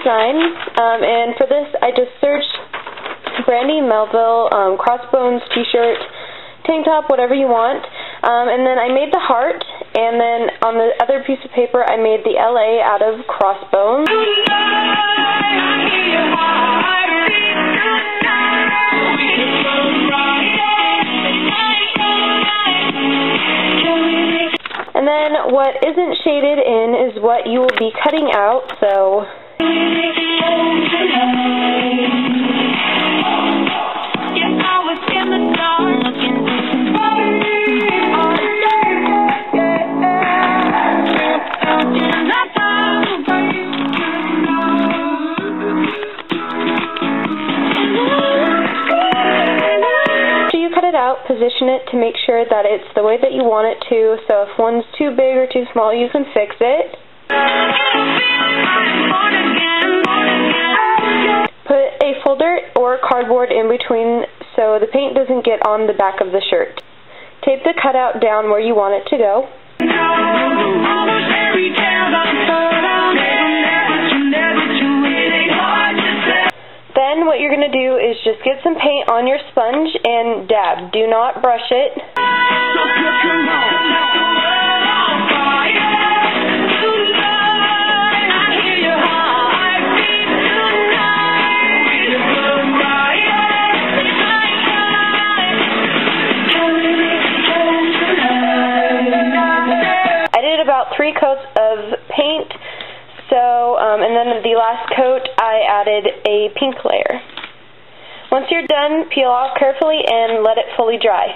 design, and for this I just searched Brandy Melville Crossbones t-shirt, tank top, whatever you want, and then I made the heart, and then on the other piece of paper I made the LA out of Crossbones. And then what isn't shaded in is what you will be cutting out, so position it to make sure that it's the way that you want it to, so if one's too big or too small, you can fix it. Put a folder or cardboard in between so the paint doesn't get on the back of the shirt. Tape the cutout down where you want it to go. Then what you're going to do is just get some paint on your sponge and dab. Do not brush it. I did about 3 coats of paint. So, and then the last coat, I added a pink layer. Once you're done, peel off carefully and let it fully dry.